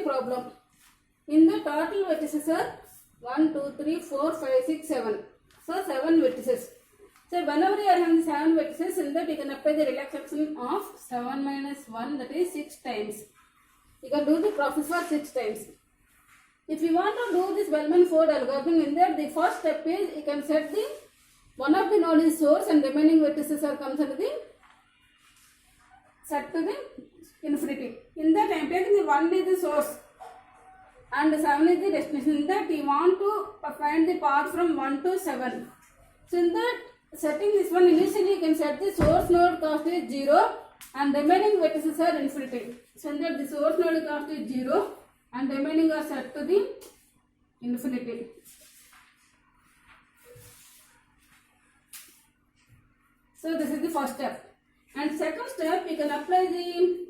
problem. In the total vertices are 1, 2, 3, 4, 5, 6, 7. So 7 vertices. So whenever you are having 7 vertices, in that you can apply the relaxation of 7 minus 1, that is 6 times. You can do the process for 6 times. If you want to do this Bellman-Ford algorithm, in that the first step is you can set the one of the node is source and remaining vertices are comes under the set to the infinity. In that I am taking the 1 is the source and 7 is the destination. In that you want to find the path from 1 to 7. So in that setting this one, initially you can set the source node cost is 0 and remaining vertices are infinity. So in that the source node cost is 0 and remaining are set to the infinity. So this is the first step. And second step, you can apply the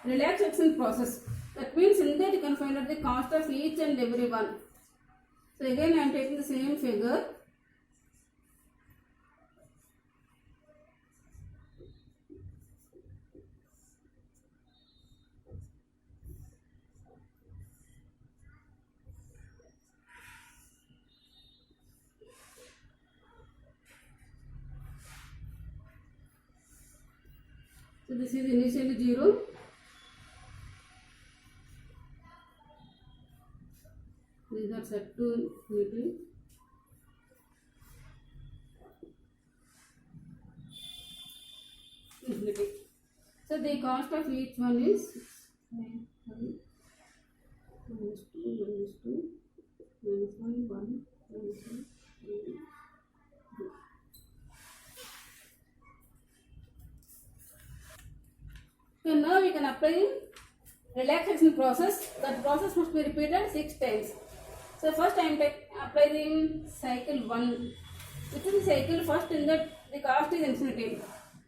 relaxation process. That means in that you can find out the cost of each and every one. So again I am taking the same figure. So this is initially 0. These are set to infinity. Infinity. So the cost of each one is minus 2, minus 2, minus 1, 1, minus 1, 2. So now we can apply relaxation process. That process must be repeated 6 times. So first I am applying cycle 1. Within cycle first, in that the cost is infinity.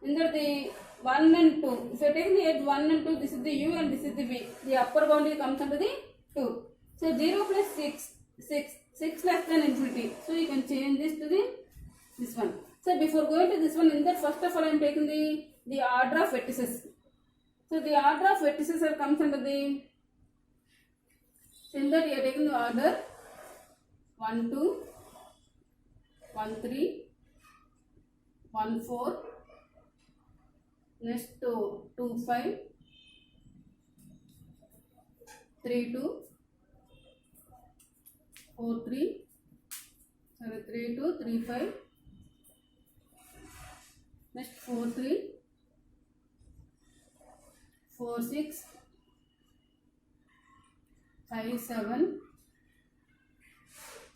In that the 1 and 2. If you are taking the edge 1 and 2, this is the u and this is the v. The upper boundary comes under the 2. So 0 plus 6 less than infinity. So you can change this to this one. So before going to this one, in that first of all I am taking the order of vertices. So the order of vertices are comes under the, in that you are taking the order 1 2, 1 3, 1 4, next 2 5, 3 2, 4 3, 3 2, 3 5, next 4 3, 4 6, 5 7,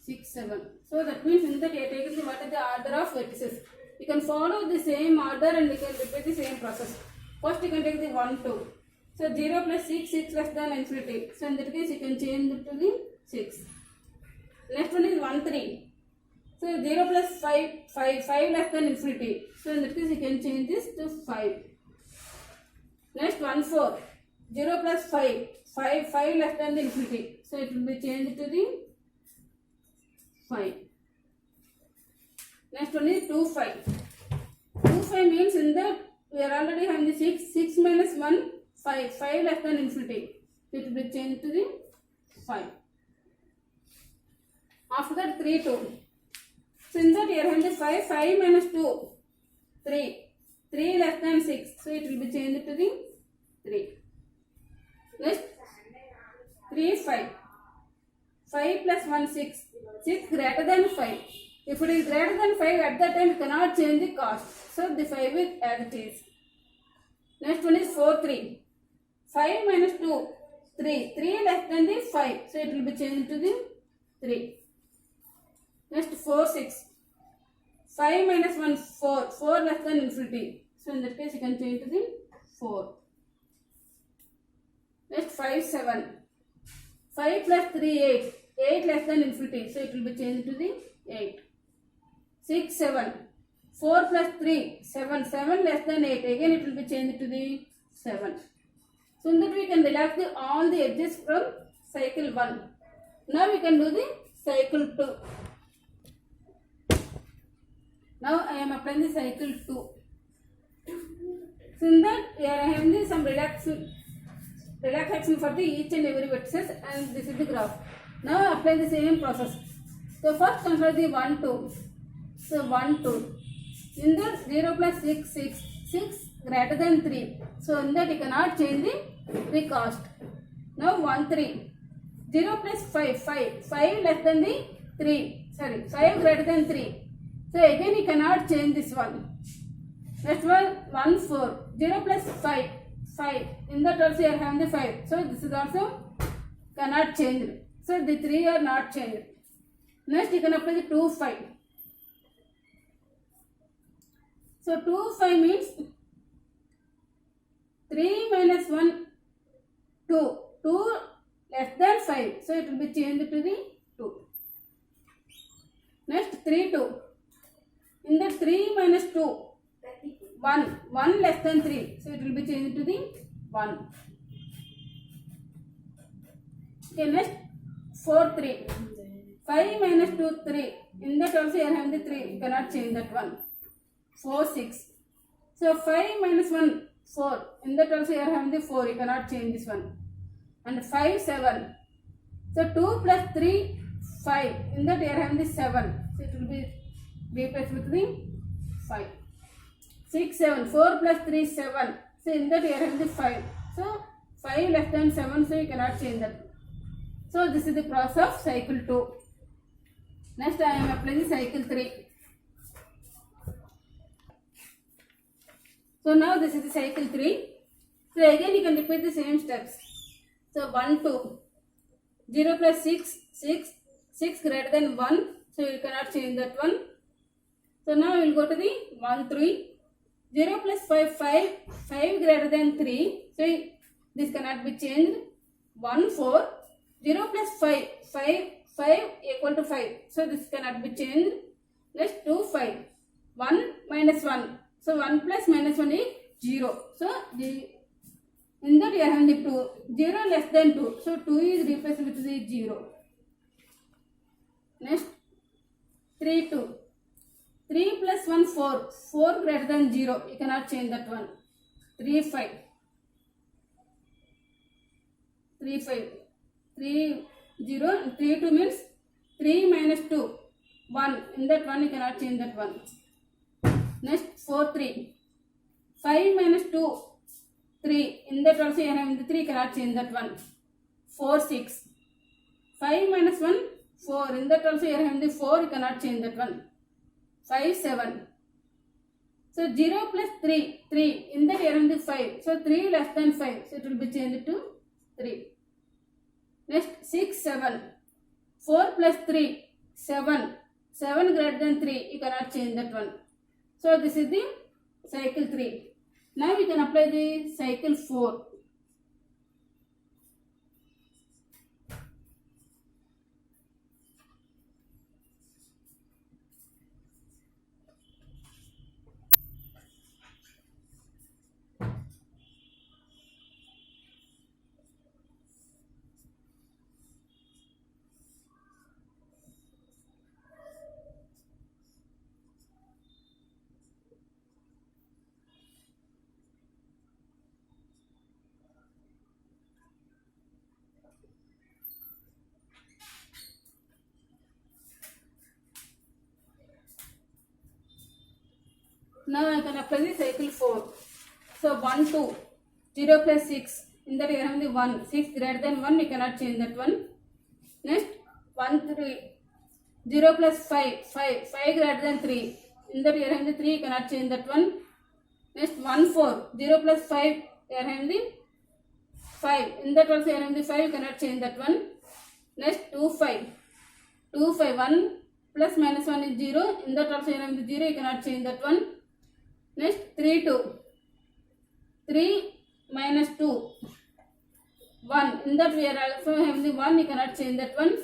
6 7. So that means in that you are taking the what is the order of vertices. You can follow the same order and you can repeat the same process. First you can take the 1 2. So 0 plus 6 less than infinity. So in that case you can change it to the 6. Next one is 1 3. So 0 plus 5 less than infinity. So in that case you can change this to 5. Next 1 4. 0 plus 5 less than the infinity. So it will be changed to the 5. Next one is 2 5. 2 5 means in that we are already having the 6 minus 1 5 less than infinity. It will be changed to the 5. After that 3 2. So in that we are having the 5 minus 2 3 less than 6. So it will be changed to the 3. Next 3 5. 5 plus 1 6. 6 greater than 5. If it is greater than 5, at that time you cannot change the cost. So the 5 is as it is. Next one is 4 3. 5 minus 2 3. 3 less than the 5. So it will be changed to the 3. Next 4 6. 5 minus 1 4. 4 less than infinity. So in that case you can change to the 4. Next 5 7. 5 plus 3 8. 8 less than infinity. So it will be changed to the 8. 6 7. 4 plus 3 7. 7 less than 8. Again it will be changed to the 7. So in that we can relax all the edges from cycle 1. Now we can do the cycle 2. Now I am applying the cycle 2. So in that we are having some relaxation relaxation for the each and every vertices, and this is the graph. Now apply the same process. So first consider the 1 2. So 1 2. In that 0 plus 6 6 6 greater than 3. So in that you cannot change the cost. Now 1 3. 0 plus 5 5 5 less than the 3. Sorry, 5 greater than 3. So again you cannot change this one. Next one 1 4. 0 plus 5 5. In that also you are having the 5. So this is also cannot change. So the 3 are not changed. Next you can apply the 2 5. So 2 5 means 3 minus 1 2. 2 less than 5. So it will be changed to the 2. Next 3 2. In the 3 minus 2 1. 1 less than 3. So it will be changed to the 1. Okay, next 4 3. 5 minus 2 3. In that also you are having the 3. You cannot change that one. 4 6. So 5 minus 1 4. In that also you are having the 4. You cannot change this one. And 5 7. So 2 plus 3 5. In that you are having the 7. So it will be replaced with the 5. 6 7. 4 plus 3 7. So in that you are having the 5. So 5 less than 7. So you cannot change that. So this is the process of cycle 2. Next I am applying the cycle 3. So now this is the cycle 3. So again you can repeat the same steps. So 1 2. 0 plus 6 6. 6 greater than 1. So you cannot change that one. So now we will go to the 1 3. 0 plus 5 5. 5 greater than 3. So this cannot be changed. 1 4. 0 plus 5 5. 5 equal to 5. So this cannot be changed. Next 2 5. 1 minus 1. So 1 plus minus 1 is 0. So in that you are having the 2. 0 less than 2. So 2 is replaced with the 0. Next 3 2. 3 plus 1 4. 4 greater than 0. You cannot change that one. 3 5. 3 5. 3 0. 3 2 means 3 minus 2. 1. In that one you cannot change that one. Next 4 3. 5 minus 2 3. In that also you are having the 3, cannot change that one. 4 6. 5 minus 1 4. In that also you are having the 4, you cannot change that one. 5 7. So 0 plus 3 3. In that you are having the 5. So 3 less than 5. So it will be changed to 3. Next 6 7. 4 plus 3 7. 7 greater than 3. You cannot change that one. So this is the cycle 3. Now we can apply the cycle 4. Now I can apply the cycle 4. So 1 2. 0 plus 6. In that you are having the 1. 6 greater than 1. You cannot change that one. Next 1 3. 0 plus 5 5. 5 greater than 3. In that you are having the 3. You cannot change that one. Next 1 4. 0 plus 5. You are having the 5. In that also you are having the 5. You cannot change that one. Next 2 5. 2 5. 1 plus minus 1 is 0. In that also you are having the 0. You cannot change that one. Next 3 2. 3 minus 2 1. In that we are also having the 1. You cannot change that one.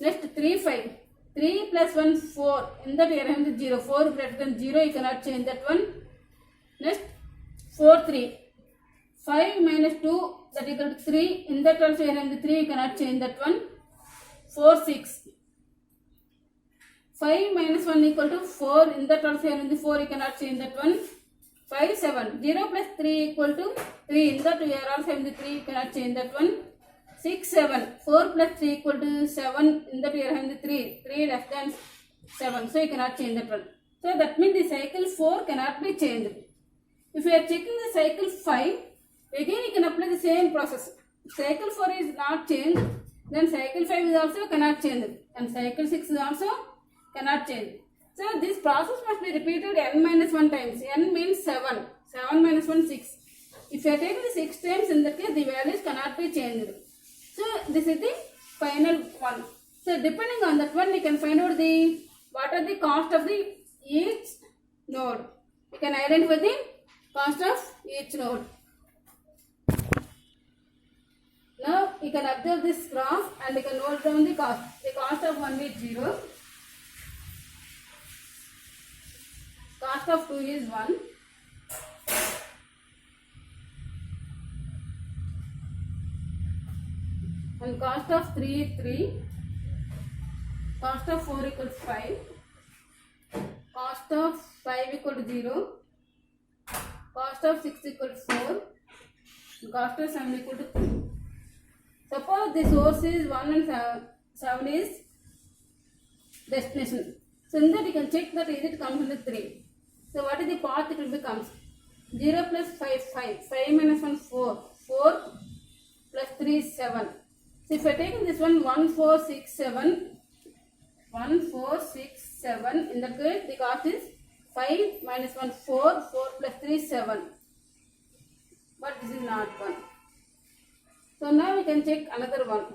Next 3 5. 3 plus 1 4. In that we are having the 0. 4 greater than 0. You cannot change that one. Next 4 3. 5 minus 2 that equal to 3. In that also you are having the 3. You cannot change that one. 4 6. 5 minus 1 equal to 4. In that also you are having the 4. You cannot change that one. 5, 7. 0 plus 3 equal to 3. In that we are also having the 3. You cannot change that one. 6, 7. 4 plus 3 equal to 7. In that we are having the 3. 3 less than 7. So you cannot change that one. So that means the cycle 4 cannot be changed. If you are checking the cycle 5, again you can apply the same process. Cycle 4 is not changed, then cycle 5 is also cannot change, and cycle 6 is also cannot change. So this process must be repeated n minus 1 times. N means 7. 7 minus 1, 6. If you are taking the 6 times, in that case the values cannot be changed. So this is the final one. So depending on that one, you can find out the what are the cost of the each node. You can identify the cost of each node. Now you can observe this graph and you can note down the cost. The cost of 1 is 0. Cost of 2 is 1. And cost of 3 is 3. Cost of 4 equals 5. Cost of 5 equal to 0. Cost of 6 equal to 4. Cost of 7 equal to 3. Suppose the source is 1 and 7 is destination. So in that you can check that is it comes into 3. So what is the path it will become? 0 plus 5, 5. 5 minus 1, 4. 4 plus 3 is 7. So if I take this one 1, 4, 6, 7. 1, 4, 6, 7. In that case the cost is 5 minus 1, 4. 4 plus 3 is 7. But this is not 1. So now we can check another one.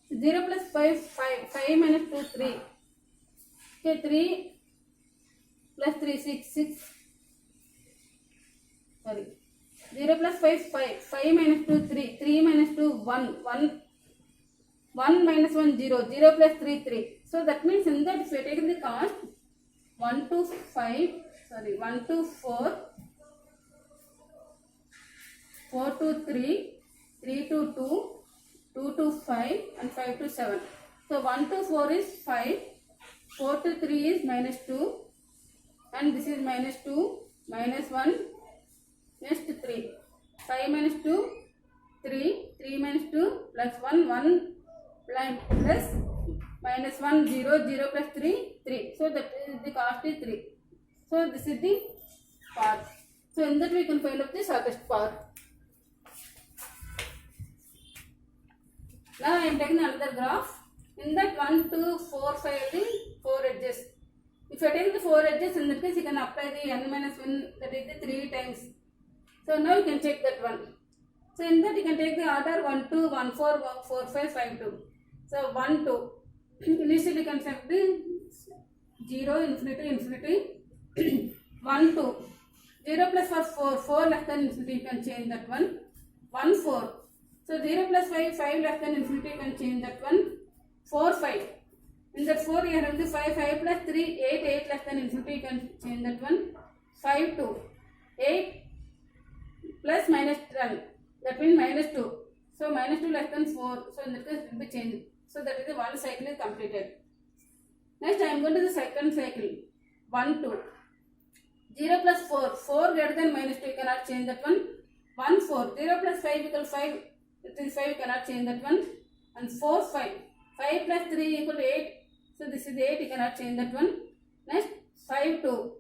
0 plus 5, 5. 5 minus 2, 3. Okay, 3 plus 3, 6. 6. Sorry. 0 plus 5, 5. 5 minus 2, 3. 3 minus 2, 1. 1 minus 1, 0. 0 plus 3, 3. So that means in that if we are taking the cost 1 to 5, sorry, 1 to 4, 4 to 3, 3 to 2, 2 to 5 and 5 to 7. So 1 to 4 is 5, 4 to 3 is minus 2 and this is minus 2, minus 1, next 3. 5 minus 2, 3, 3 minus 2 plus 1, 1 plus minus 1, 0, 0 plus 3, 3. So that is the cost is 3. So this is the path. So in that we can find out the shortest path. Now I am taking another graph. In that 1, 2, 4, 5 the 4 edges. If you are taking the 4 edges, in that case you can apply the n minus 1, that is the 3 times. So now you can check that one. So in that you can take the order 1, 2, 1, 4, 1, 4, 5, 5, 2. So 1, 2. Initially you can set the 0, infinity, infinity. 1, 2. 0 plus 4, 4 less than infinity, you can change that one. 1, 4. So 0 plus 5, 5 less than infinity, you can change that one. 4, 5. In that 4 you have the 5, 5 plus 3, 8, 8 less than infinity, you can change that one. 5, 2. 8 plus minus 10. That means minus 2. So minus 2 less than 4. So in that case it will be changed. So that is the one cycle is completed. Next I am going to the second cycle. 1, 2. 0 plus 4. 4 greater than minus 2. You cannot change that one. 1, 4. 0 plus 5 equal 5. It is 5. You cannot change that one. And 4, 5. 5 plus 3 equal to 8. So this is 8. You cannot change that one. Next 5, 2.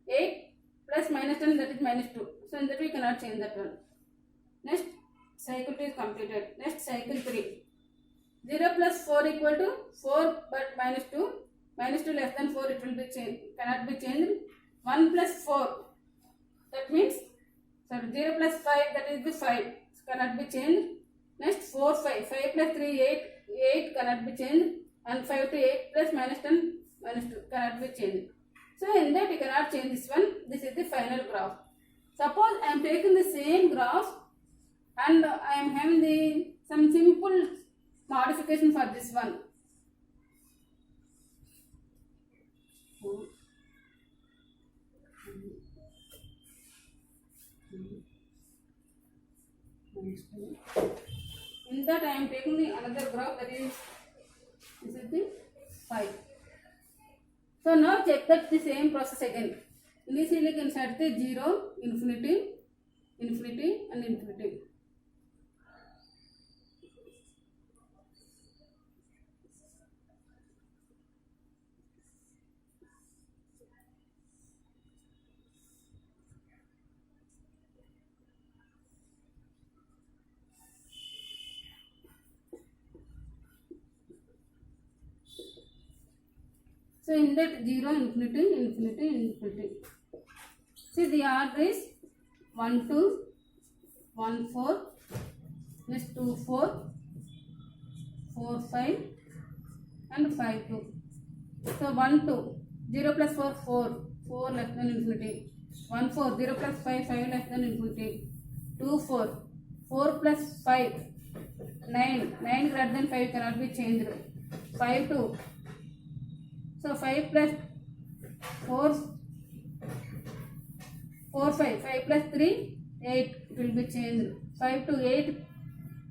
8 plus minus 10, that is minus 2. So in that we cannot change that one. Next cycle 2 is completed. Next cycle 3. 0 plus 4 equal to 4 but minus 2. Minus 2 less than 4 it will be changed. Cannot be changed. 1 plus 4. That means 0 plus 5, that is the 5. Cannot be changed. Next 4, 5. 5 plus 3, 8. 8 cannot be changed. And 5 to 8 plus minus 10, minus 2 cannot be changed. So in that you cannot change this one. This is the final graph. Suppose I am taking the same graph and I am having some simple modification for this one. In that I am taking the another graph, that is this is the 5. So now check that the same process again. Initially you can set the 0, infinity, infinity and infinity. So in that 0, infinity, infinity, infinity. See the order is 1 2, 1 4, next 2 4, 4 5 and 5 2. So 1 2, 0 plus 4 4, 4 less than infinity. 1 4, 0 plus 5, 5 less than infinity. 2 4, 4 plus 5, 9, 9 greater than 5 cannot be changed. 5 2. So 5 plus 4, 4 5, 5 plus 3, 8, it will be changed. 5 to 8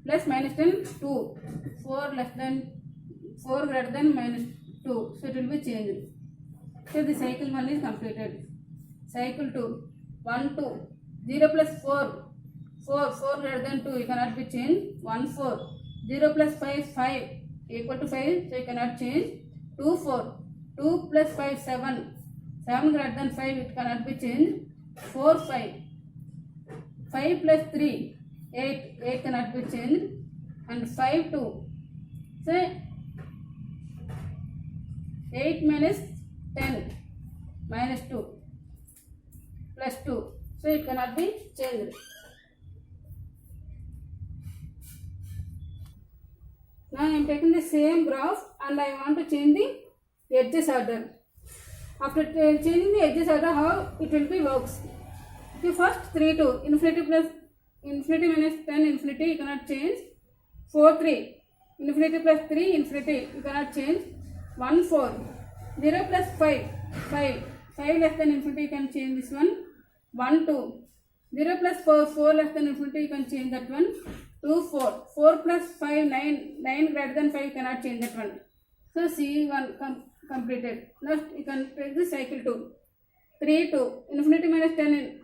plus minus 10, 2, 4 less than, 4 greater than minus 2, so it will be changed. So the cycle 1 is completed. Cycle 2, 1 2, 0 plus 4, 4 greater than 2, you cannot be changed. 1 4, 0 plus 5, 5 equal to 5, so you cannot change. 2 4, 2 plus 5, 7, 7 greater than 5, it cannot be changed. 4 5, 5 plus 3, 8, 8 cannot be changed. And 5 2, so 8 minus 10 minus 2 plus 2, so it cannot be changed. Now I am taking the same graph and I want to change the edges order. After changing the edges order, how it will be works. Okay, first 3 2, infinity plus infinity minus 10, infinity, you cannot change. 4 3, infinity plus 3, infinity, you cannot change. 1 4, 0 plus 5, 5, 5 less than infinity, you can change this one. 1 2, 0 plus 4, 4 less than infinity, you can change that one. 2 4, 4 plus 5, 9, 9 greater than 5, you cannot change that one. So C1 completed. Next you can take the cycle 2. 3 2, infinity minus 10,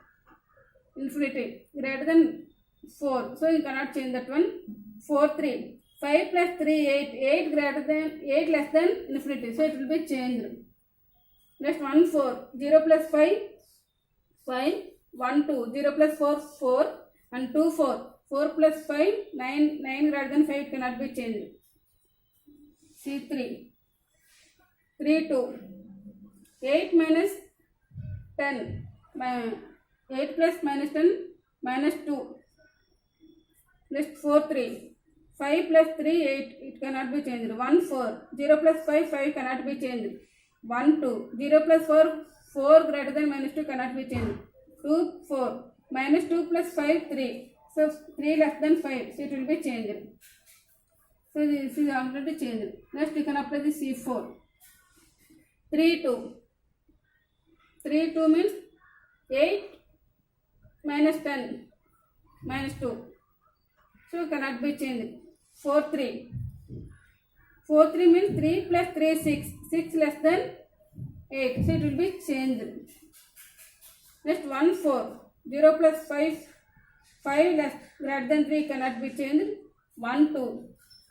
infinity greater than 4, so you cannot change that one. 4 3, 5 plus 3, 8, 8 greater than, 8 less than infinity, so it will be changed. Next 1 4, 0 plus 5, 5, 1 2, 0 plus 4, 4 and 2 4, 4 plus 5, 9, 9 greater than 5, cannot be changed. C3, 3 2, 8 minus 10, 8 plus minus 10, minus 2. Next 4 3, 5 plus 3, 8, it cannot be changed. 1 4, 0 plus 5, 5 cannot be changed. 1 2, 0 plus 4, 4 greater than minus 2 cannot be changed. 2 4, minus 2 plus 5, 3, so 3 less than 5, so it will be changed. So this is already changed. Next you can apply the C4. 3 2, 3 2 means 8 minus 10 minus 2, so cannot be changed. 4 3, 4 3 means 3 plus 3 6, 6 less than 8, so it will be changed. Next 1 4, 0 plus 5, 5 less greater than 3 cannot be changed. 1 2,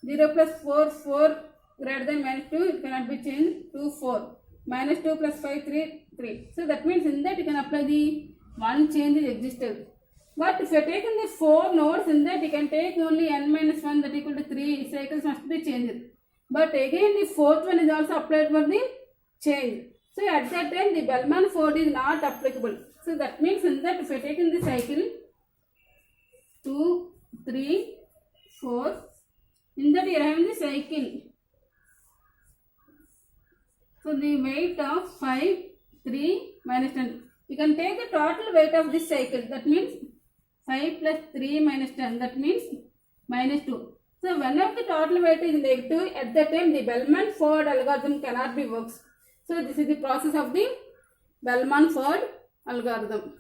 0 plus 4, 4 greater than minus 2, it cannot be changed. 2 4, minus 2 plus 5, 3, 3. So that means in that you can apply the one change is existed. But if you are taking the 4 nodes, in that you can take only n minus 1, that equal to 3 cycles must be changed. But again the fourth one is also applied for the change. So at that time the Bellman fold is not applicable. So that means in that if you are taking the cycle 2, 3, 4, in that you are having the cycle. So the weight of 5, 3 minus 10. You can take the total weight of this cycle. That means 5 plus 3 minus 10. That means minus 2. So whenever the total weight is negative, at that time the Bellman-Ford algorithm cannot be worked. So this is the process of the Bellman-Ford algorithm.